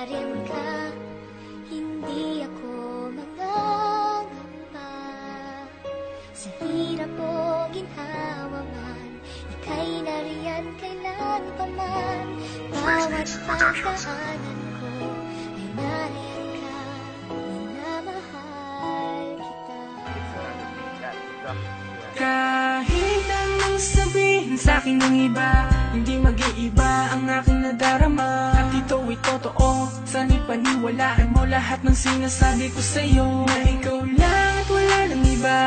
rin ka, hindi ako mangangapa. Sa hirap o ginhawa man, ika'y nariyan kailan pa man. Bawat pagdaanan ko ay nariyan ka, minamahal kita. Kahit anong sabihin sa'kin ng iba, hindi mag-iiba ang aking nadarama. At ito'y totoo, sana'y paniwalaan mo lahat ng sinasabi ko sa'yo. Na ikaw lang at wala ng iba,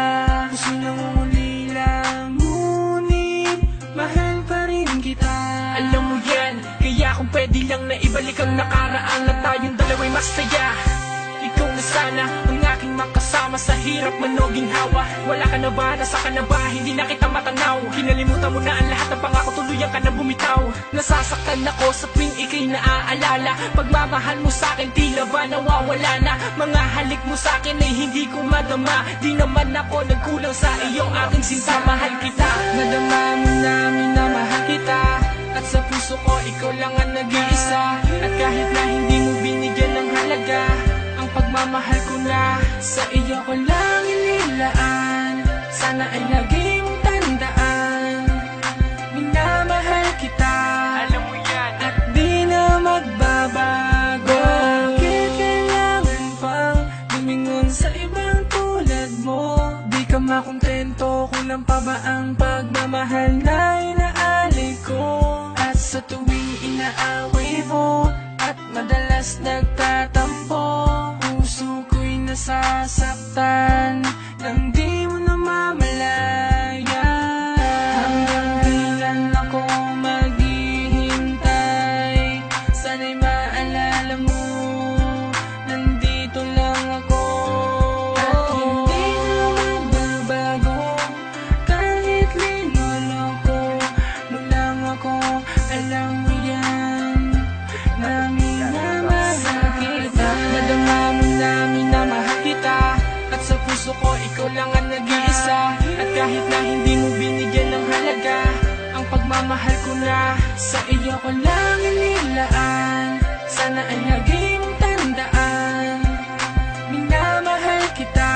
puso nangungulila, ngunit mahal pa rin kita. Alam mo yan, kaya kung pwede lang na ibalik ang nakaraan at tayong dalawa'y masaya. Ikaw na sana ang aking makasama sa hirap man o ginhawa. Wala ka na ba? Nasa ka na ba? Hindi na kita matanaw. Kinalimutan mo na ang lahat ng pangako, tuluyan ka na bumitaw. Nasasaktan ako sa tuwing ika'y naaalala. Pagmamahal mo sa'kin tila ba nawawala na. Mga halik mo sa'kin ay hindi ko madama. Di naman ako nagkulang sa iyong aking sinta. Mahal kita, madama mo na minamahal kita. At sa puso ko ikaw lang ang nag-iisa. At kahit na hindi mo binigyan ng halaga, ang pagmamahal ko na sa iyo ko lang inilaan. Sana ay lagi mong tandaan, minamahal kita. Alam mo yan, at di na magbabago. Bakit kailangan pang lumingon sa ibang tulad mo? Di ka makontento, kulang pa ba ang pagmamahal na inaalay ko? At sa tuwing inaaway mo at madalas nagtatampo, puso ko'y nasasaktan nang di mo namamalaya. Hanggang kailan ako maghihintay? Sana'y maalala mo, nandito lang ako. At hindi na magbabago, kahit linuloko mo lang ako. Alam mo yan, na minamahal kita. Nadama mo na minamahal kita. At sa puso ko ikaw lang ang nag-iisa. At kahit na hindi mo binigyan ng halaga, ang pagmamahal ko na sa iyo ko lang inilaan. Sana ay lagi mong tandaan, minamahal kita.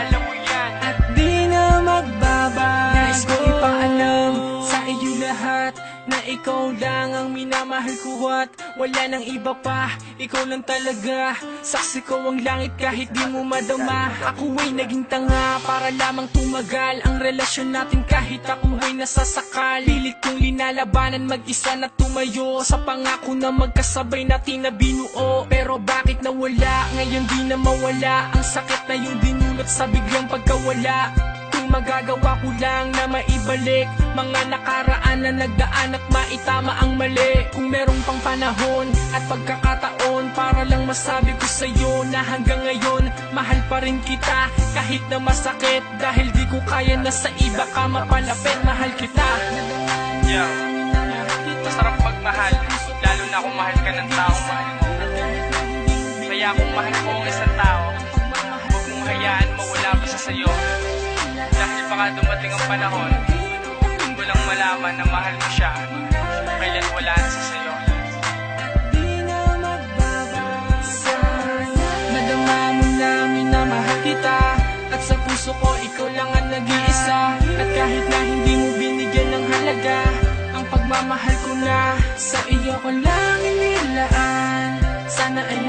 Alam mo yan, at di na magbabago. Nais ko ipaalam sa iyo lahat na ikaw lang ang minamahal ko at wala nang iba pa. Ikaw lang talaga, saksi ko ang langit kahit di mo madama. Ako ay naging tanga para lamang tumagal ang relasyon natin kahit ako ay nasasakal. Pilit kong linalabanan mag-isa na tumayo sa pangako na magkasabay natin na binuo. Pero bakit nawala, ngayon di na mawala ang sakit na yung dinulot sa biglang pagkawala. Magagawa ko lang na maibalik mga nakaraan na nagdaan at maitama ang mali. Kung merong pang panahon at pagkakataon para lang masabi ko sa'yo na hanggang ngayon mahal pa rin kita kahit na masakit. Dahil di ko kaya na sa iba ka mapalapit. Mahal kita. Yeah. Masarap magmahal, lalo na kung mahal ka ng taong mahal mo. Kaya kung mahal mo ang isang tao, huwag mong hayaan mawala pa sa sayo. Dahil baka dumating ang panahon, kung mo lang malaman na mahal mo siya, kailan wala na sa sayo. Nadama mo na minamahal kita. At sa puso ko ikaw lang ang nag-iisa. At kahit na hindi mo binigyan ng halaga, ang pagmamahal ko na sa iyo ko lang inilaan. Sana ay